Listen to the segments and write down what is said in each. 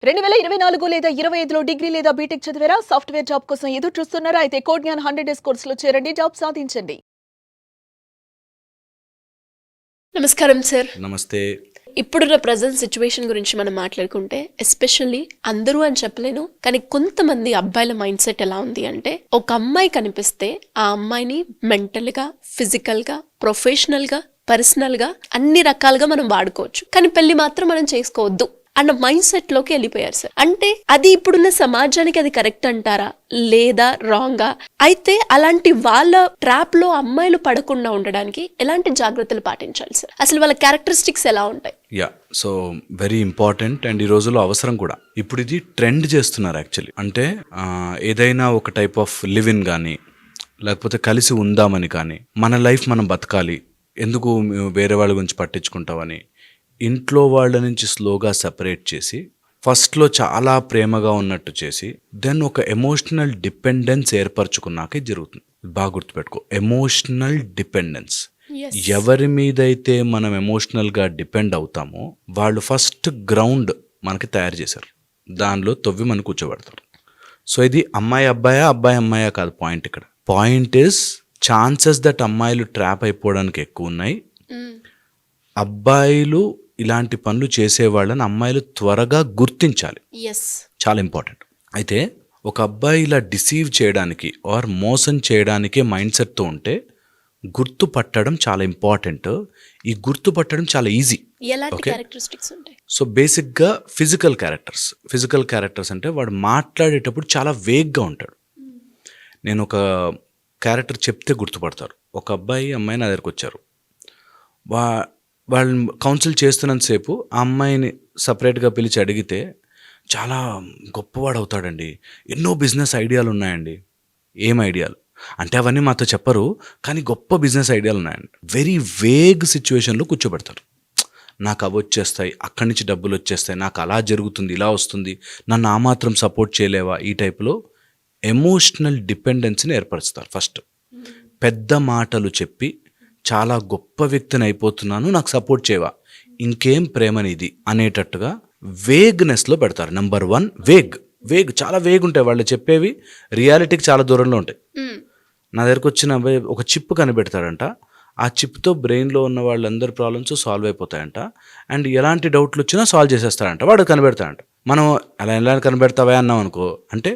2024 లేదా 25లో డిగ్రీ లేదా బీటెక్ చదివారా? సాఫ్ట్‌వేర్ జాబ్ కోసం ఎదురు చూస్తున్నారా? అయితే కోడ్ జ్ఞాన్ 100 డేస్ కోర్సులో చేరండి. జాబ్ సాధించండి. నమస్కారం సార్. నమస్తే. ఇప్పుడున్న ప్రజెంట్ సిచ్యువేషన్ గురించి మనం మాట్లాడుకుంటే ఎస్పెషల్లీ అందరూ అని చెప్పలేను, కానీ కొంతమంది అబ్బాయిల మైండ్ సెట్ ఎలా ఉంది అంటే, ఒక అమ్మాయి కనిపిస్తే ఆ అమ్మాయిని మెంటల్గా, ఫిజికల్గా, ప్రొఫెషనల్గా, పర్సనల్గా అన్ని రకాలుగా మనం వాడుకోవచ్చు, కానీ పెళ్లి మాత్రం మనం చేసుకోవద్దు అన్న మైండ్ సెట్ లోకి వెళ్ళిపోయారు సార్. అంటే అది ఇప్పుడున్న సమాజానికి అది కరెక్ట్ అంటారా లేదా రాంగా? అయితే అలాంటి వాళ్ళ ట్రాప్ లో అమ్మాయిలు పడకుండా ఉండడానికి ఎలాంటి జాగ్రత్తలు పాటించాలి సార్? అసలు వాళ్ళ క్యారెక్టరిస్టిక్స్ ఎలా ఉంటాయి? సో వెరీ ఇంపార్టెంట్ అండ్ ఈ రోజుల్లో అవసరం కూడా. ఇప్పుడు ఇది ట్రెండ్ చేస్తున్నారు యాక్చువల్లీ. అంటే ఏదైనా ఒక టైప్ ఆఫ్ లివ్ ఇన్ కానీ, లేకపోతే కలిసి ఉందామని కానీ, మన లైఫ్ మనం బతకాలి, ఎందుకు వేరే వాళ్ళ గురించి పట్టించుకుంటామని ఇంట్లో వాళ్ళ నుంచి స్లోగా సెపరేట్ చేసి, ఫస్ట్లో చాలా ప్రేమగా ఉన్నట్టు చేసి, దెన్ ఒక ఎమోషనల్ డిపెండెన్స్ ఏర్పరచుకున్నాకే జరుగుతుంది. బాగా గుర్తుపెట్టుకో, ఎమోషనల్ డిపెండెన్స్. ఎవరి మీదైతే మనం ఎమోషనల్గా డిపెండ్ అవుతామో వాళ్ళు ఫస్ట్ గ్రౌండ్ మనకి తయారు చేశారు, దానిలో తవ్వి మనం కూర్చోబెడతారు. సో ఇది అమ్మాయి అబ్బాయా, అబ్బాయి అమ్మాయా కాదు పాయింట్. ఇక్కడ పాయింట్ ఇస్ ఛాన్సెస్ దట్ అమ్మాయిలు ట్రాప్ అయిపోవడానికి ఎక్కువ ఉన్నాయి. అబ్బాయిలు ఇలాంటి పనులు చేసేవాళ్ళని అమ్మాయిలు త్వరగా గుర్తించాలి. చాలా ఇంపార్టెంట్. అయితే ఒక అబ్బాయి ఇలా డిసీవ్ చేయడానికి ఆర్ మోసం చేయడానికే మైండ్ సెట్తో ఉంటే గుర్తుపట్టడం చాలా ఇంపార్టెంట్. ఈ గుర్తుపట్టడం చాలా ఈజీ. సో బేసిక్గా ఫిజికల్ క్యారెక్టర్స్ అంటే వాడు మాట్లాడేటప్పుడు చాలా వేగ్గా ఉంటాడు. నేను ఒక క్యారెక్టర్ చెప్తే గుర్తుపడతారు. ఒక అబ్బాయి అమ్మాయి నా దగ్గరకు వచ్చారు. వాళ్ళని కౌన్సిల్ చేస్తున్నంతసేపు ఆ అమ్మాయిని సపరేట్గా పిలిచి అడిగితే చాలా గొప్పవాడు అవుతాడండి, ఎన్నో బిజినెస్ ఐడియాలు ఉన్నాయండి. ఏం ఐడియాలు అంటే అవన్నీ మాతో చెప్పరు, కానీ గొప్ప బిజినెస్ ఐడియాలు ఉన్నాయండి. వెరీ వేగ్ సిచ్యువేషన్లో కూర్చోబెడతారు. నాకు అవి వచ్చేస్తాయి, అక్కడి నుంచి డబ్బులు వచ్చేస్తాయి, నాకు అలా జరుగుతుంది, ఇలా వస్తుంది, నన్ను ఆ మాత్రం సపోర్ట్ చేయలేవా? ఈ టైప్లో ఎమోషనల్ డిపెండెన్సీని ఏర్పరుస్తారు. ఫస్ట్ పెద్ద మాటలు చెప్పి చాలా గొప్ప వ్యక్తిని అయిపోతున్నాను, నాకు సపోర్ట్ చేయవా, ఇంకేం ప్రేమని ఇది అనేటట్టుగా వేగ్నెస్లో పెడతారు. నెంబర్ 1 వేగ్ చాలా వేగ్ ఉంటాయి వాళ్ళు చెప్పేవి, రియాలిటీకి చాలా దూరంలో ఉంటాయి. నా దగ్గరకు వచ్చిన అబ్బాయి ఒక చిప్ కనిపెడతాడంట. ఆ చిప్తో బ్రెయిన్లో ఉన్న వాళ్ళందరి ప్రాబ్లమ్స్ సాల్వ్ అయిపోతాయంట. అండ్ ఎలాంటి డౌట్లు వచ్చినా సాల్వ్ చేసేస్తాడంట, వాడు కనిపెడతాడంట. మనం అలా ఎలా కనిపెడతావా అన్నాం అనుకో, అంటే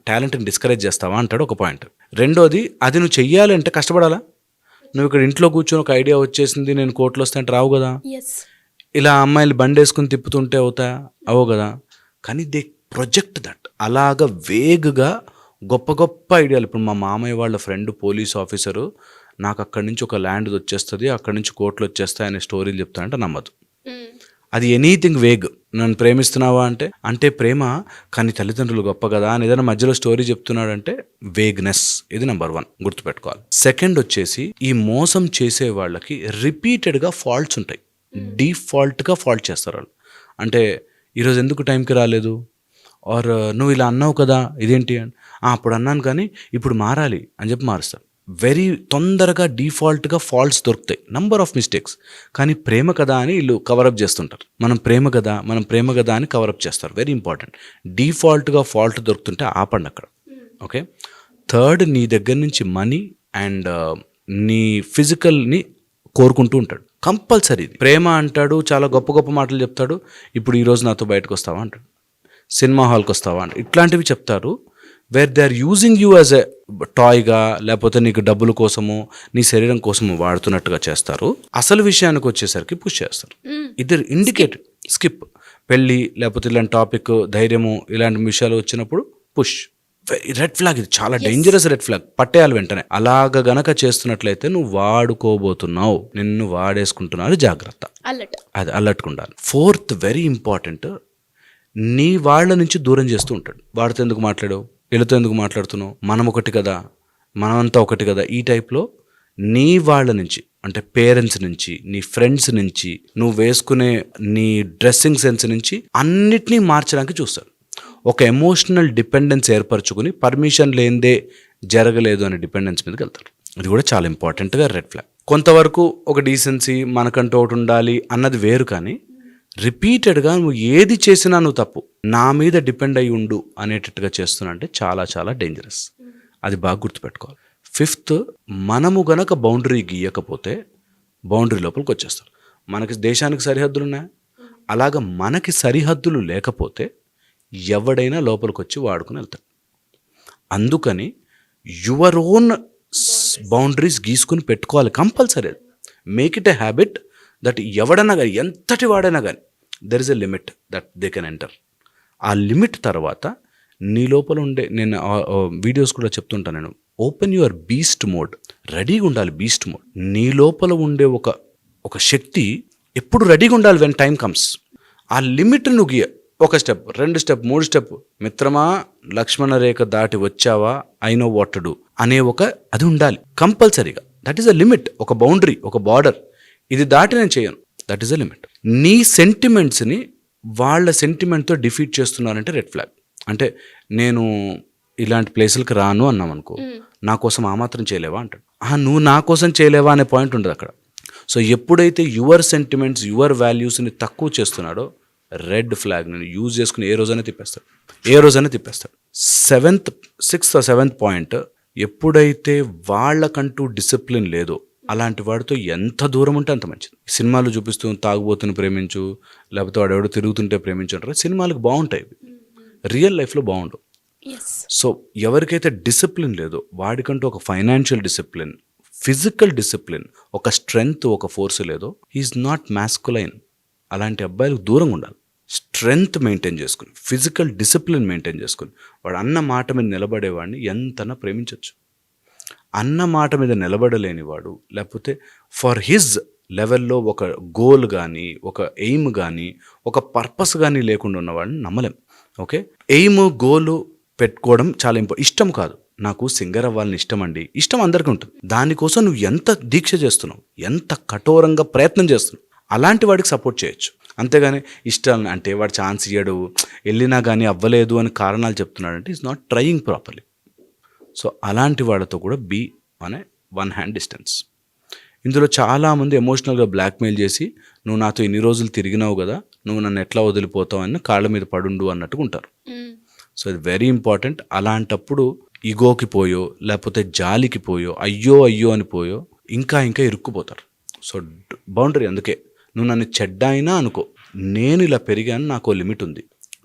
టాలెంట్ని డిస్కరేజ్ చేస్తావా అంటాడు ఒక పాయింట్. రెండోది, అది నువ్వు చెయ్యాలి అంటే కష్టపడాలా? నువ్వు ఇక్కడ ఇంట్లో కూర్చొని ఒక ఐడియా వచ్చేసింది, నేను కోర్టులో వస్తే అంటే రావు కదా. ఇలా అమ్మాయిలు బండి వేసుకుని తిప్పుతుంటే అవో కదా. కానీ దే ప్రొజెక్ట్ దట్. అలాగా వేగ్గా గొప్ప గొప్ప ఐడియాలు. ఇప్పుడు మా మామయ్య వాళ్ళ ఫ్రెండ్ పోలీస్ ఆఫీసరు, నాకు అక్కడి నుంచి ఒక ల్యాండ్ వచ్చేస్తుంది, అక్కడి నుంచి కోర్టులు వచ్చేస్తాయి అనే స్టోరీలు చెప్తానంటే నమ్మదు. అది ఎనీథింగ్ వేగ్. నన్ను ప్రేమిస్తున్నావా అంటే ప్రేమ, కానీ తల్లిదండ్రులు గొప్ప కదా అని ఏదైనా మధ్యలో స్టోరీ చెప్తున్నాడంటే వేగ్నెస్. ఇది నెంబర్ 1 గుర్తుపెట్టుకోవాలి. సెకండ్ వచ్చేసి, ఈ మోసం చేసే వాళ్ళకి రిపీటెడ్గా ఫాల్ట్స్ ఉంటాయి. డిఫాల్ట్గా ఫాల్ట్ చేస్తారు వాళ్ళు. అంటే ఈరోజు ఎందుకు టైంకి రాలేదు, ఆర్ నువ్వు ఇలా అన్నావు కదా ఇదేంటి అని, అప్పుడు అన్నాను కానీ ఇప్పుడు మారాలి అని చెప్పి మారుస్తారు. వెరీ తొందరగా డిఫాల్ట్గా ఫాల్ట్స్ దొరుకుతాయి, నంబర్ ఆఫ్ మిస్టేక్స్. కానీ ప్రేమ కదా అని వీళ్ళు కవరప్ చేస్తుంటారు. మనం ప్రేమ కదా అని కవరప్ చేస్తారు. Very important. డిఫాల్ట్గా ఫాల్ట్ దొరుకుతుంటే ఆపండి అక్కడ. ఓకే. థర్డ్, నీ దగ్గర నుంచి మనీ అండ్ నీ ఫిజికల్ని కోరుకుంటూ ఉంటాడు కంపల్సరీ. ప్రేమ అంటాడు, చాలా గొప్ప గొప్ప మాటలు చెప్తాడు. ఇప్పుడు ఈరోజు నాతో బయటకు వస్తావా అంటాడు, సినిమా హాల్కి వస్తావా అంటే, ఇట్లాంటివి చెప్తారు. Where they are using you as a టాయ్గా, లేకపోతే నీకు డబ్బుల కోసము, నీ శరీరం కోసము వాడుతున్నట్టుగా చేస్తారు. అసలు విషయానికి వచ్చేసరికి పుష్ చేస్తారు. ఇద్దరు ఇండికేటెడ్ స్కిప్. పెళ్ళి లేకపోతే ఇలాంటి టాపిక్, ధైర్యము, ఇలాంటి విషయాలు వచ్చినప్పుడు పుష్. Red flag. ఇది చాలా డేంజరస్ రెడ్ ఫ్లాగ్, పట్టేయాలి వెంటనే. అలాగ గనక చేస్తున్నట్లయితే నువ్వు వాడుకోబోతున్నావు, నిన్ను వాడేసుకుంటున్నారు, జాగ్రత్త. అది అలర్ట్గా ఉండాలి. ఫోర్త్, వెరీ ఇంపార్టెంట్, నీ వాళ్ళ నుంచి దూరం చేస్తూ ఉంటాడు. వాడితో ఎందుకు మాట్లాడావు, వీళ్ళతో ఎందుకు మాట్లాడుతున్నావు, మనం ఒకటి కదా, మనమంతా ఒకటి కదా. ఈ టైప్లో నీ వాళ్ళ నుంచి, అంటే పేరెంట్స్ నుంచి, నీ ఫ్రెండ్స్ నుంచి, నువ్వు వేసుకునే నీ డ్రెస్సింగ్ సెన్స్ నుంచి అన్నిటినీ మార్చడానికి చూస్తాడు. ఒక ఎమోషనల్ డిపెండెన్స్ ఏర్పరచుకుని పర్మిషన్ లేనిదే జరగలేదు అనే డిపెండెన్స్ మీదకి వెళ్తారు. ఇది కూడా చాలా ఇంపార్టెంట్గా రెడ్ ఫ్లాగ్. కొంతవరకు ఒక డీసెన్సీ, మనకంటూ ఒకటి ఉండాలి అన్నది వేరు, కానీ రిపీటెడ్గా నువ్వు ఏది చేసినా నువ్వు తప్పు, నా మీద డిపెండ్ అయి ఉండు అనేటట్టుగా చేస్తున్నా అంటే చాలా చాలా డేంజరస్. అది బాగా గుర్తుపెట్టుకోవాలి. 5th, మనము గనక బౌండరీ గీయకపోతే బౌండరీ లోపలికి వచ్చేస్తారు. మనకి దేశానికి సరిహద్దులు ఉన్నాయి, అలాగ మనకి సరిహద్దులు లేకపోతే ఎవడైనా లోపలికి వచ్చి వాడుకుని వెళ్తాడు. అందుకని యువర్ ఓన్ బౌండరీస్ గీసుకుని పెట్టుకోవాలి compulsory. Make it a habit that ఎవడన్నా కానీ, ఎంతటి వాడైనా కానీ, there is a limit that they can enter. ఆ లిమిట్ తర్వాత నీ లోపల ఉండే, నేను వీడియోస్ కూడా చెప్తుంటాను, నేను ఓపెన్ యువర్ బీస్ట్ మోడ్. రెడీగా ఉండాలి బీస్ట్ మోడ్. నీ లోపల ఉండే ఒక శక్తి ఎప్పుడు రెడీగా ఉండాలి. వెన్ టైం కమ్స్ ఆ లిమిట్ నువ్వు గీయ. 1 స్టెప్, 2 స్టెప్, 3 స్టెప్, మిత్రమా లక్ష్మణ రేఖ దాటి వచ్చావా, I know what to do అనే అది ఉండాలి కంపల్సరీగా. దట్ ఈస్ అ లిమిట్, ఒక బౌండరీ, ఒక బార్డర్. ఇది దాటి నేను చేయను, దట్ ఈస్ అ లిమిట్. నీ సెంటిమెంట్స్ని వాళ్ళ సెంటిమెంట్తో డిఫీట్ చేస్తున్నారంటే రెడ్ ఫ్లాగ్. అంటే నేను ఇలాంటి ప్లేసులకి రాను అన్నాం అనుకో, నా కోసం ఆ మాత్రం చేయలేవా అంటాడు. నువ్వు నా కోసం చేయలేవా అనే పాయింట్ ఉండదు అక్కడ. సో ఎప్పుడైతే యువర్ సెంటిమెంట్స్, యువర్ వాల్యూస్ని తక్కువ చేస్తున్నాడో రెడ్ ఫ్లాగ్ నేను యూజ్ చేసుకుని ఏ రోజైనా తిప్పేస్తాడు. 6th or 7th పాయింట్, ఎప్పుడైతే వాళ్ళకంటూ డిసిప్లిన్ లేదో అలాంటి వాడితో ఎంత దూరం ఉంటే అంత మంచిది. సినిమాలు చూపిస్తూ తాగుబోతుని ప్రేమించు, లేకపోతే వాడు ఎవడో తిరుగుతుంటే ప్రేమించు అంటారు. సినిమాలకు బాగుంటాయి, రియల్ లైఫ్లో బాగుండవు. సో ఎవరికైతే డిసిప్లిన్ లేదో వాడికంటూ ఒక ఫైనాన్షియల్ డిసిప్లిన్, ఫిజికల్ డిసిప్లిన్, ఒక స్ట్రెంగ్త్, ఒక ఫోర్స్ లేదో, హీఈస్ నాట్ మ్యాస్కులైన్. అలాంటి అబ్బాయిలకు దూరంగా ఉండాలి. స్ట్రెంగ్త్ మెయింటైన్ చేసుకుని, ఫిజికల్ డిసిప్లిన్ మెయింటైన్ చేసుకుని, వాడు అన్న మాట మీద నిలబడేవాడిని ఎంతనా ప్రేమించవచ్చు. అన్న మాట మీద నిలబడలేని వాడు, లేకపోతే ఫర్ హిజ్ లెవెల్లో ఒక గోల్ కానీ, ఒక ఎయిమ్ కానీ, ఒక పర్పస్ కానీ లేకుండా ఉన్నవాడిని నమ్మలేం. ఓకే, ఎయిమ్, గోలు పెట్టుకోవడం చాలా ఇష్టం కాదు. నాకు సింగర్ అవ్వాలని ఇష్టం అండి, ఇష్టం అందరికీ ఉంటుంది. దానికోసం నువ్వు ఎంత దీక్ష చేస్తున్నావు, ఎంత కఠోరంగా ప్రయత్నం చేస్తున్నావు, అలాంటి వాడికి సపోర్ట్ చేయొచ్చు. అంతేగాని ఇష్టాలను అంటే వాడు ఛాన్స్ ఇయ్యడు, వెళ్ళినా కానీ అవ్వలేదు అని కారణాలు చెప్తున్నాడంటే is not trying properly. So అలాంటి వాళ్ళతో కూడా బీ అనే 1 hand డిస్టెన్స్. ఇందులో చాలామంది ఎమోషనల్గా బ్లాక్మెయిల్ చేసి, నువ్వు నాతో ఇన్ని రోజులు తిరిగినావు కదా, నువ్వు నన్ను ఎట్లా వదిలిపోతావు అని కాళ్ళ మీద పడుండు అన్నట్టుగా ఉంటారు. సో ఇది వెరీ ఇంపార్టెంట్. అలాంటప్పుడు ఈగోకి పోయో, లేకపోతే జాలికి పోయో, అయ్యో అని పోయో ఇంకా ఇరుక్కుపోతారు. So boundary. అందుకే నువ్వు నన్ను చెడ్డ అయినా అనుకో, నేను ఇలా పెరిగాను, నాకు లిమిట్ ఉంది,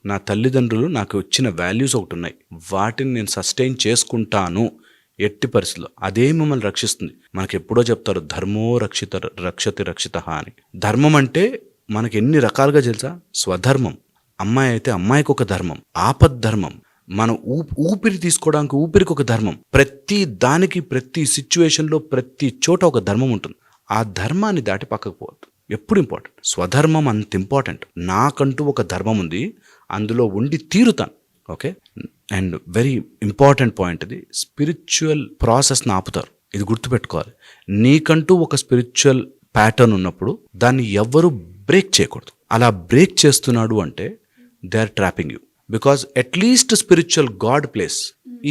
నా తల్లిదండ్రులు నాకు వచ్చిన వాల్యూస్ ఒకటి ఉన్నాయి, వాటిని నేను సస్టైన్ చేసుకుంటాను ఎట్టి పరిస్థితుల్లో. అదే మిమ్మల్ని రక్షిస్తుంది. మనకి ఎప్పుడో చెప్తారు, ధర్మో రక్షతి రక్షిత అని. ధర్మం అంటే మనకి ఎన్ని రకాలుగా తెలుసా? స్వధర్మం. అమ్మాయి అయితే అమ్మాయికి ఒక ధర్మం, ఆపద్ధర్మం. మనం ఊపిరి తీసుకోవడానికి ఊపిరికి ఒక ధర్మం. ప్రతి దానికి, ప్రతి సిచ్యువేషన్లో, ప్రతి చోట ఒక ధర్మం ఉంటుంది. ఆ ధర్మాన్ని దాటి పక్కకు పోవద్దు. ఎప్పుడు ఇంపార్టెంట్. స్వధర్మం అంత ఇంపార్టెంట్. నాకంటూ ఒక ధర్మం ఉంది, అందులో ఉండి తీరుతాను. Okay, and very important point ఇది. స్పిరిచువల్ ప్రాసెస్ని ఆపుతారు, ఇది గుర్తుపెట్టుకోవాలి. నీకంటూ ఒక స్పిరిచువల్ ప్యాటర్న్ ఉన్నప్పుడు దాన్ని ఎవ్వరూ బ్రేక్ చేయకూడదు. అలా బ్రేక్ చేస్తున్నాడు అంటే they are trapping you. Because at least spiritual God place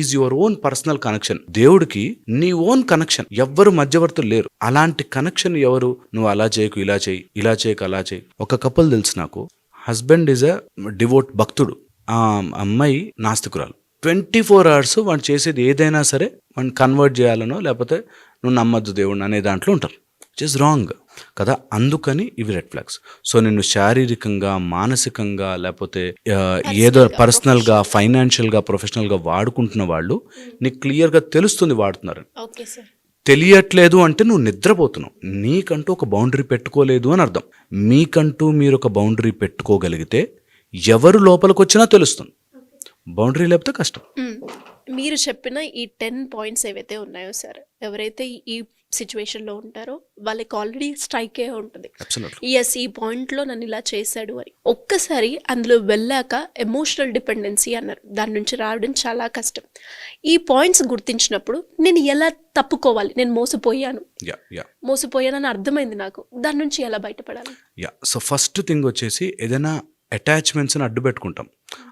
is your own personal connection. దేవుడికి నీ ఓన్ కనెక్షన్, ఎవ్వరు మధ్యవర్తులు లేరు. అలాంటి కనెక్షన్ ఎవరు? నువ్వు అలా చేయకు, ఇలా చేయి, ఇలా చేయకు, అలా చేయి. ఒక కపుల్ తెలుసు నాకు, హస్బెండ్ ఈజ్ అ డివోట్ భక్తుడు, ఆ అమ్మాయి నాస్తికురాలు. 24 hours వాడు చేసేది ఏదైనా సరే వాడిని కన్వర్ట్ చేయాలనో, లేకపోతే నువ్వు నమ్మద్దు దేవుడిని అనే దాంట్లో ఉంటారు. విచ్ ఇస్ రాంగ్ కదా. అందుకని ఇవి రెడ్ ఫ్లాగ్స్. సో నిన్ను శారీరకంగా, మానసికంగా, లేకపోతే ఏదో పర్సనల్గా, ఫైనాన్షియల్గా, ప్రొఫెషనల్గా వాడుకుంటున్న వాళ్ళు నీకు క్లియర్గా తెలుస్తుంది వాడుతున్నారు. తెలియట్లేదు అంటే నువ్వు నిద్రపోతున్నావు. నీకంటూ ఒక బౌండరీ పెట్టుకోలేదు అని అర్థం. మీకంటూ మీరు ఒక బౌండరీ పెట్టుకోగలిగితే ఎవరు లోపలికి వచ్చినా తెలుస్తుంది. బౌండరీ లేకపోతే కష్టం. మీరు చెప్పిన ఈ 10 points ఏవైతే ఉన్నాయో సార్, ఎవరైతే ఈ సిచ్యువేషన్లో ఉంటారో వాళ్ళకి ఆల్రెడీ స్ట్రైక్ అయ్యే ఉంటుంది, ఎస్ ఈ పాయింట్లో నన్ను ఇలా చేశాడు అని. ఒక్కసారి అందులో వెళ్ళాక ఎమోషనల్ డిపెండెన్సీ అన్నారు, దాని నుంచి రావడం చాలా కష్టం. ఈ పాయింట్స్ గుర్తించినప్పుడు నేను ఎలా తప్పుకోవాలి? నేను మోసపోయానని అర్థమైంది నాకు, దాని నుంచి ఎలా బయటపడాలి? సో ఫస్ట్ థింగ్ వచ్చేసి, ఏదైనా అటాచ్మెంట్స్ని అడ్డు పెట్టుకుంటాం.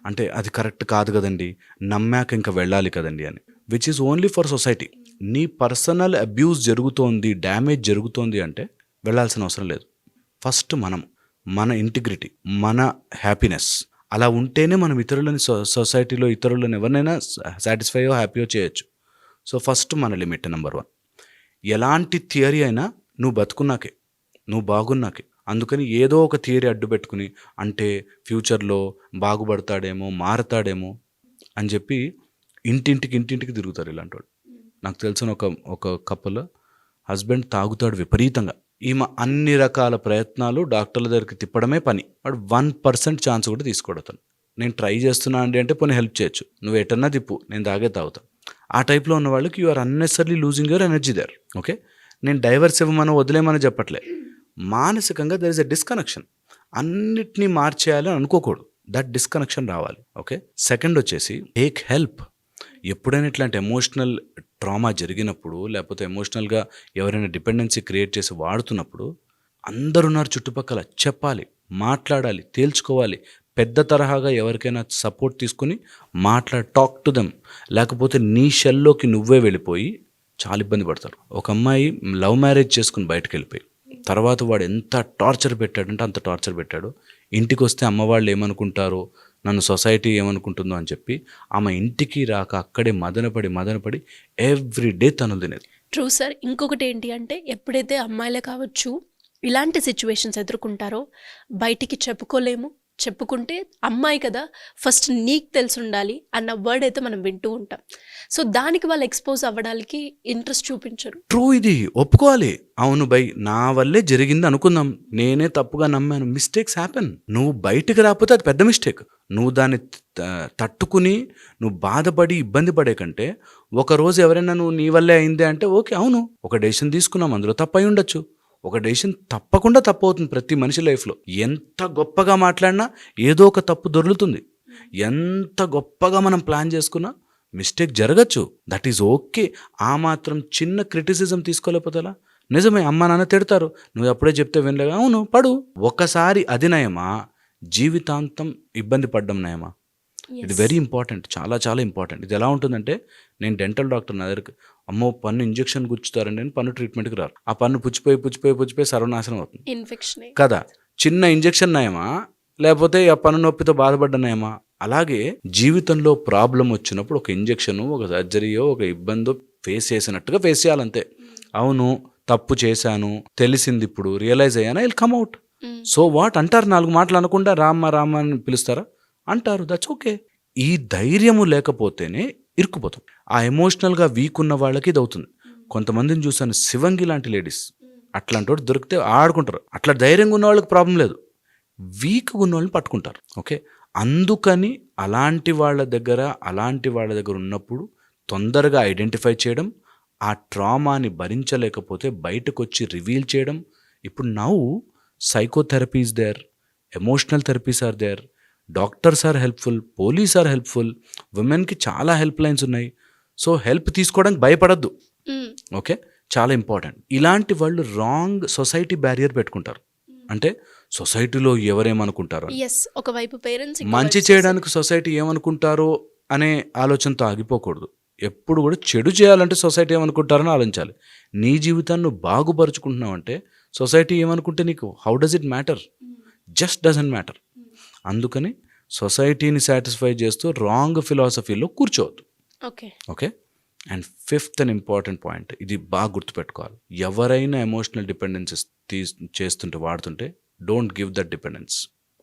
అంటే అది కరెక్ట్ కాదు కదండి, నమ్మాక ఇంకా వెళ్ళాలి కదండి అని, which is only for society. నీ పర్సనల్ అబ్యూస్ జరుగుతోంది, డ్యామేజ్ జరుగుతోంది అంటే వెళ్ళాల్సిన అవసరం లేదు. ఫస్ట్ మన ఇంటిగ్రిటీ, మన హ్యాపీనెస్. అలా ఉంటేనే మనం ఇతరులని సొసైటీలో ఇతరులను ఎవరినైనా సాటిస్ఫైయో హ్యాపీయో చేయొచ్చు. సో ఫస్ట్ మన లిమిట్ నెంబర్ 1. ఎలాంటి థియరీ అయినా నువ్వు బతుకున్నాకే, నువ్వు బాగున్నాకే. అందుకని ఏదో ఒక థియరీ అడ్డు పెట్టుకుని అంటే ఫ్యూచర్లో బాగుపడతాడేమో, మారతాడేమో అని చెప్పి ఇంటింటికి తిరుగుతారు ఇలాంటి వాళ్ళు. నాకు తెలిసిన ఒక కపుల్, హస్బెండ్ తాగుతాడు విపరీతంగా, ఈమె అన్ని రకాల ప్రయత్నాలు డాక్టర్ల దగ్గరికి తిప్పడమే పని. వాడు 1% ఛాన్స్ కూడా తీసుకోవడతాను. నేను ట్రై చేస్తున్నా అండి అంటే పోనీ హెల్ప్ చేయొచ్చు, నువ్వు ఎటన్నా తిప్పు, నేను తాగుతా. ఆ టైప్లో ఉన్న వాళ్ళకి you are unnecessarily losing your energy there. Okay, నేను డైవర్స్ ఇవ్వమని వదిలేమని చెప్పట్లే. మానసికంగా దర్ ఇస్ ఎ డిస్కనెక్షన్. అన్నిటినీ మార్చేయాలి అని అనుకోకూడదు, దట్ డిస్కనెక్షన్ రావాలి. ఓకే, సెకండ్ వచ్చేసి టేక్ హెల్ప్. ఎప్పుడైనా ఇట్లాంటి ఎమోషనల్ ట్రామా జరిగినప్పుడు, లేకపోతే ఎమోషనల్గా ఎవరైనా డిపెండెన్సీ క్రియేట్ చేసి వాడుతున్నప్పుడు, అందరున్నారు చుట్టుపక్కల, చెప్పాలి, మాట్లాడాలి, తేల్చుకోవాలి. పెద్ద తరహాగా ఎవరికైనా సపోర్ట్ తీసుకుని టాక్ టు దెమ్. లేకపోతే నీ షెల్లోకి నువ్వే వెళ్ళిపోయి చాలా ఇబ్బంది పడతారు. ఒక అమ్మాయి లవ్ మ్యారేజ్ చేసుకుని బయటకు వెళ్ళిపోయి తర్వాత వాడు ఎంత టార్చర్ పెట్టాడంటే అంత టార్చర్ పెట్టాడు. ఇంటికి వస్తే అమ్మ వాళ్ళు ఏమనుకుంటారో, నన్ను సొసైటీ ఏమనుకుంటుందో అని చెప్పి ఆమె ఇంటికి రాక అక్కడే మదనపడి ఎవ్రీడే తనులు తినేది. True sir. ఇంకొకటి ఏంటి అంటే, ఎప్పుడైతే అమ్మాయిలే కావచ్చు ఇలాంటి సిచ్యువేషన్స్ ఎదుర్కొంటారో, బయటికి చెప్పుకుంటే అమ్మాయి కదా, ఫస్ట్ నీకు తెలిసి ఉండాలి అన్న వర్డ్ అయితే మనం వింటూ ఉంటాం. సో దానికి వాళ్ళు ఎక్స్పోజ్ అవ్వడానికి ఇంట్రెస్ట్ చూపించరు. ట్రూ, ఇది ఒప్పుకోవాలి. అవును బై, నా వల్లే జరిగింది అనుకుందాం, నేనే తప్పుగా నమ్మాను. Mistakes happen. నువ్వు బయటికి రాకపోతే అది పెద్ద మిస్టేక్. నువ్వు దాన్ని తట్టుకుని నువ్వు బాధపడి ఇబ్బంది పడే కంటే, ఒకరోజు ఎవరైనా నువ్వు నీ వల్లే అయిందే అంటే ఓకే, అవును ఒక డెసిషన్ తీసుకున్నాం, అందులో తప్పై ఉండొచ్చు. ఒక డెసిషన్ తప్పకుండా తప్పు అవుతుంది ప్రతి మనిషి లైఫ్లో. ఎంత గొప్పగా మాట్లాడినా ఏదో ఒక తప్పు దొరుకుతుంది. ఎంత గొప్పగా మనం ప్లాన్ చేసుకున్నా మిస్టేక్ జరగచ్చు. That is okay. ఆ మాత్రం చిన్న క్రిటిసిజం తీసుకోలేకపోతే ఎలా? నిజమే, అమ్మ నాన్న తిడతారు, నువ్వు అప్పుడే చెప్తే వినలేగా, అవును పడు. ఒకసారి అది నయమా, జీవితాంతం ఇబ్బంది పడ్డం నయమా? ఇది వెరీ ఇంపార్టెంట్, చాలా చాలా ఇంపార్టెంట్. ఇది ఎలా ఉంటుందంటే, నేను డెంటల్ డాక్టర్, నా దగ్గరికి అమ్మో పన్ను ఇంజెక్షన్ గుచ్చుతారండి అని పన్ను ట్రీట్మెంట్కి రారు. ఆ పన్ను పుచ్చిపోయి సర్వనాశనం అవుతుంది, ఇన్ఫెక్షన్ కదా. చిన్న ఇంజెక్షన్ నయమా, లేకపోతే ఆ పన్ను నొప్పితో బాధపడ్డ నయమా? అలాగే జీవితంలో ప్రాబ్లం వచ్చినప్పుడు ఒక ఇంజెక్షన్, ఒక సర్జరీయో, ఒక ఇబ్బందో ఫేస్ చేసినట్టుగా ఫేస్ చేయాలంతే. అవును తప్పు చేశాను, తెలిసింది, ఇప్పుడు రియలైజ్ అయ్యానా, will come out. So what అంటారు, 4 మాటలు అనకుండా రామ్మ అని పిలుస్తారా? అంటారు, దట్స్ ఓకే. ఈ ధైర్యము లేకపోతేనే ఇరుక్కుపోతాం. ఆ ఎమోషనల్గా వీక్ ఉన్న వాళ్ళకి ఇది అవుతుంది. కొంతమందిని చూసాను, శివంగి లాంటి లేడీస్, అట్లాంటి వాడు దొరికితే ఆడుకుంటారు. అట్లా ధైర్యంగా ఉన్న వాళ్ళకి ప్రాబ్లం లేదు, వీక్గా ఉన్న వాళ్ళని పట్టుకుంటారు. ఓకే, అందుకని అలాంటి వాళ్ళ దగ్గర ఉన్నప్పుడు తొందరగా ఐడెంటిఫై చేయడం, ఆ ట్రామాని భరించలేకపోతే బయటకు వచ్చి రివీల్ చేయడం. ఇప్పుడు now psychotherapy is there, emotional therapies are there, doctors are helpful, police are helpful, విమెన్కి చాలా హెల్ప్ లైన్స్ ఉన్నాయి. సో హెల్ప్ తీసుకోవడానికి భయపడద్దు. ఓకే, చాలా ఇంపార్టెంట్. ఇలాంటి వాళ్ళు రాంగ్ సొసైటీ బ్యారియర్ పెట్టుకుంటారు. అంటే సొసైటీలో ఎవరేమనుకుంటారో, ఒకవైపు పేరెంట్స్ మంచి చేయడానికి సొసైటీ ఏమనుకుంటారో అనే ఆలోచనతో ఆగిపోకూడదు. ఎప్పుడు కూడా చెడు చేయాలంటే సొసైటీ ఏమనుకుంటారని ఆలోచించాలి. నీ జీవితాన్ని నువ్వు బాగుపరుచుకుంటున్నావు అంటే సొసైటీ ఏమనుకుంటే నీకు how does it matter? Just doesn't matter. అందుకని సొసైటీని సాటిస్ఫై చేస్తూ రాంగ్ ఫిలాసఫీలో కూర్చోవద్దు. Okay, and 5th and important point, ఇది బాగా గుర్తుపెట్టుకోవాలి. ఎవరైనా ఎమోషనల్ డిపెండెన్సెస్ చేస్తుంటే, వాడుతుంటే, డోంట్ గివ్ దట్ డిపెండెన్స్.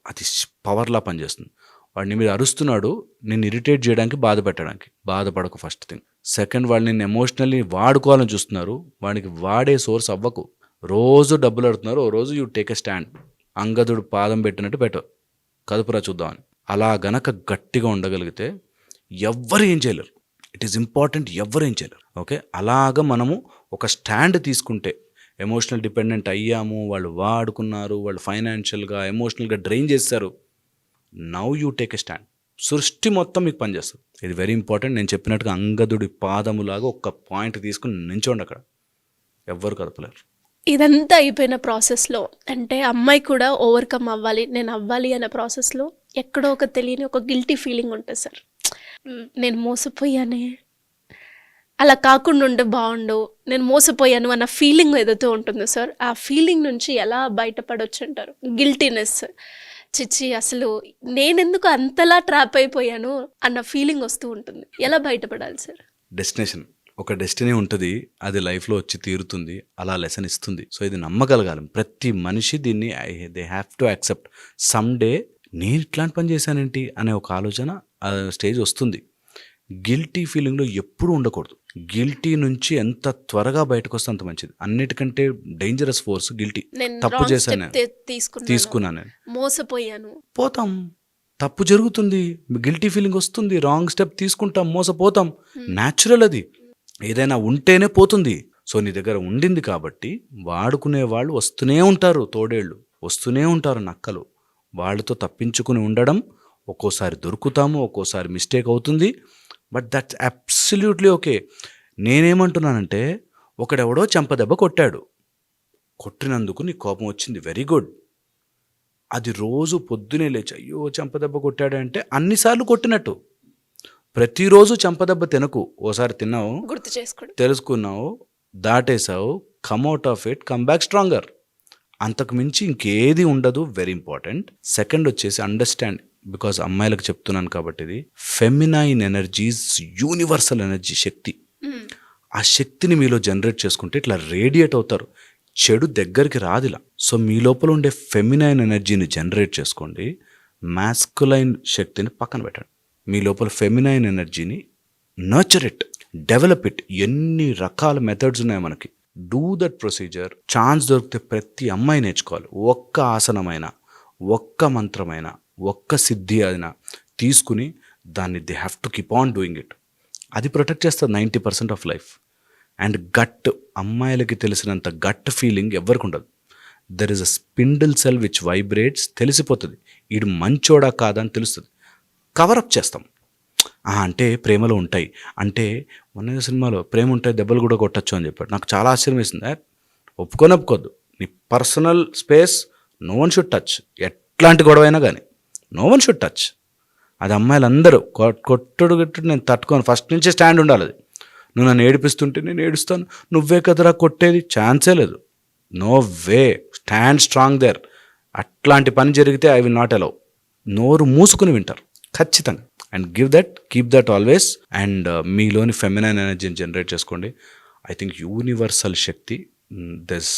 అది పవర్లా పనిచేస్తుంది. వాడిని మీరు అరుస్తున్నాడు నిన్ను ఇరిటేట్ చేయడానికి, బాధ పెట్టడానికి. బాధపడకు ఫస్ట్ థింగ్. సెకండ్, వాళ్ళు నిన్ను ఎమోషనల్లీ వాడుకోవాలని చూస్తున్నారు, వాడికి వాడే సోర్స్ అవ్వకు. రోజు డబ్బులు అడుగుతున్నారు, ఓ రోజు యూ టేక్ ఎ స్టాండ్. అంగదుడు పాదం పెట్టినట్టు పెట్టు, కదుపురా చూద్దామని. అలా గనక గట్టిగా ఉండగలిగితే ఎవ్వరు ఏం చేయలేరు. ఇట్ ఈస్ ఇంపార్టెంట్, ఎవ్వరు ఏం చేయలేరు. ఓకే, అలాగ మనము ఒక స్టాండ్ తీసుకుంటే, ఎమోషనల్ డిపెండెంట్ అయ్యాము, వాళ్ళు వాడుకున్నారు, వాళ్ళు ఫైనాన్షియల్గా ఎమోషనల్గా డ్రైన్ చేస్తారు, now you take a stand. సృష్టి మొత్తం మీకు పనిచేస్తుంది. ఇది వెరీ ఇంపార్టెంట్. నేను చెప్పినట్టుగా అంగదుడి పాదములాగా ఒక్క పాయింట్ తీసుకుని నించోండి, అక్కడ ఎవ్వరు కదపలేరు. ఇదంతా అయిపోయిన ప్రాసెస్లో, అంటే అమ్మాయి కూడా ఓవర్కమ్ అవ్వాలి, నేను అవ్వాలి అనే ప్రాసెస్లో ఎక్కడో ఒక తెలియని ఒక గిల్టీ ఫీలింగ్ ఉంటుంది సార్. నేను మోసపోయానే, అలా కాకుండా ఉంటే బాగుండు, నేను మోసపోయాను అన్న ఫీలింగ్ ఏదైతే ఉంటుందో సార్, ఆ ఫీలింగ్ నుంచి ఎలా బయటపడవచ్చు అంటారు? గిల్టీనెస్, చిచ్చి అసలు నేనెందుకు అంతలా ట్రాప్ అయిపోయాను అన్న ఫీలింగ్ వస్తూ ఉంటుంది. ఎలా బయటపడాలి సార్? డెస్టినేషన్, ఒక డెస్టినీ ఉంటుంది, అది లైఫ్లో వచ్చి తీరుతుంది, అలా లెసన్ ఇస్తుంది. సో ఇది నమ్మగలగాలి ప్రతి మనిషి. దీన్ని they have to accept some day నేను ఇట్లాంటి పని చేశానేంటి అనే ఒక ఆలోచన స్టేజ్ వస్తుంది. గిల్టీ ఫీలింగ్లో ఎప్పుడూ ఉండకూడదు. గిల్టీ నుంచి ఎంత త్వరగా బయటకు వస్తే అంత మంచిది. అన్నిటికంటే డేంజరస్ ఫోర్స్ గిల్టీ. నేను తప్పు wrong చేశాను, step తీసుకున్నాను నేను, మోసపోయాను. పోతాం, తప్పు జరుగుతుంది, గిల్టీ ఫీలింగ్ వస్తుంది, రాంగ్ స్టెప్ తీసుకుంటాం, మోసపోతాం, న్యాచురల్. అది ఏదైనా ఉంటేనే పోతుంది. సో నీ దగ్గర ఉండింది కాబట్టి వాడుకునే వాళ్ళు వస్తూనే ఉంటారు, తోడేళ్ళు వస్తూనే ఉంటారు, నక్కలు. వాళ్ళతో తప్పించుకుని ఉండడం, ఒక్కోసారి దొరుకుతాము, ఒక్కోసారి మిస్టేక్ అవుతుంది, బట్ దట్స్ అబ్సల్యూట్లీ ఓకే. నేనేమంటున్నానంటే, ఒకడెవడో చెంపదెబ్బ కొట్టాడు, కొట్టినందుకు నీ కోపం వచ్చింది, వెరీ గుడ్. అది రోజు పొద్దునే లేచి అయ్యో చెంపదెబ్బ కొట్టాడు అంటే అన్నిసార్లు కొట్టినట్టు. ప్రతిరోజు చెంపదెబ్బ తినకు, ఓసారి తిన్నావు, గుర్తు చేసుకోండి, తెలుసుకున్నావు, దాటేసావు, come out of it, come back stronger. అంతకు మించి ఇంకేది ఉండదు. Very important. సెకండ్ వచ్చేసి అండర్స్టాండ్, బికాజ్ అమ్మాయిలకు చెప్తున్నాను కాబట్టి, ఇది ఫెమినైన్ ఎనర్జీస్ యూనివర్సల్ ఎనర్జీ, శక్తి. ఆ శక్తిని మీలో జనరేట్ చేసుకుంటే ఇట్లా రేడియేట్ అవుతారు, చెడు దగ్గరికి రాదిలా. సో మీ లోపల ఉండే ఫెమినైన్ ఎనర్జీని జనరేట్ చేసుకోండి, మాస్కులైన్ శక్తిని పక్కన పెట్టండి. మీ లోపల ఫెమినైన్ ఎనర్జీని నర్చర్ ఇట్, డెవలప్ ఇట్. ఎన్ని రకాల మెథడ్స్ ఉన్నాయి మనకి. Do that procedure. ఛాన్స్ దొరికితే ప్రతి అమ్మాయి నేర్చుకోవాలి. ఒక్క ఆసనమైనా, ఒక్క మంత్రమైనా, ఒక్క సిద్ధి అయినా తీసుకుని దాన్ని they have to keep on doing it. అది ప్రొటెక్ట్ చేస్తుంది 90% ఆఫ్ లైఫ్. అండ్ గట్, అమ్మాయిలకి తెలిసినంత గట్ ఫీలింగ్ ఎవరికి ఉండదు. There is a spindle cell which vibrates. తెలిసిపోతుంది ఈడు మంచోడా కాదా అని తెలుస్తుంది. కవరప్ చేస్తాం. అంటే ప్రేమలో ఉంటాయి అంటే, మొన్న సినిమాలో ప్రేమ ఉంటాయి దెబ్బలు కూడా కొట్టచ్చు అని చెప్పాడు. నాకు చాలా ఆశ్చర్యం వేసింది. ఒప్పుకోద్దు, నీ personal space no one should touch. ఎట్లాంటి గొడవ అయినా కానీ నో వన్ షుడ్ టచ్. అది అమ్మాయిలందరూ కొట్టుడు నేను తట్టుకోను, ఫస్ట్ నుంచే స్టాండ్ ఉండాలి. అది నువ్వు నన్ను ఏడిపిస్తుంటే నేను ఏడుస్తాను, నువ్వే కదరా కొట్టేది, ఛాన్సే లేదు. No way, stand strong there. అట్లాంటి పని జరిగితే ఐ విల్ నాట్ అలౌ. నోరు మూసుకుని వింటారు ఖచ్చితంగా. And keep that always. And మీలోని ఫెమినైన్ ఎనర్జీని జనరేట్ చేసుకోండి. ఐ థింక్ యూనివర్సల్ శక్తి, there's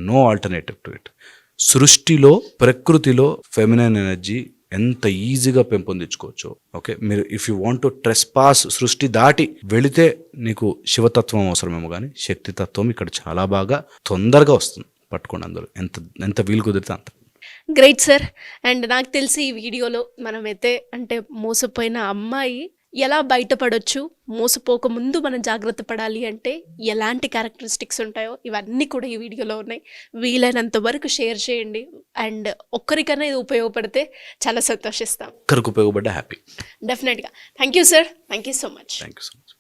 no alternative to it. సృష్టిలో, ప్రకృతిలో ఫెమినైన్ ఎనర్జీ ఎంత ఈజీగా పెంపొందించుకోవచ్చు. ఓకే, మీరు if you want to trespass, సృష్టి దాటి వెళితే నీకు శివతత్వం అవసరమేమో, కానీ శక్తితత్వం ఇక్కడ చాలా బాగా తొందరగా వస్తుంది. పట్టుకోండి అందరూ, ఎంత వీలు కుదిరితే అంత. Great sir. అండ్ నాకు తెలిసి ఈ వీడియోలో మనమైతే అంటే మోసపోయిన అమ్మాయి ఎలా బయటపడొచ్చు, మోసపోక ముందు మనం జాగ్రత్త పడాలి అంటే ఎలాంటి క్యారెక్టరిస్టిక్స్ ఉంటాయో ఇవన్నీ కూడా ఈ వీడియోలో ఉన్నాయి. వీలైనంత వరకు షేర్ చేయండి. అండ్ ఒక్కరికైనా ఇది ఉపయోగపడితే చాలా సంతోషిస్తాం. ఒక్కరికి ఉపయోగపడ్డా హ్యాపీ. డెఫినెట్గా. Thank you sir, thank you so much. Thank you so much.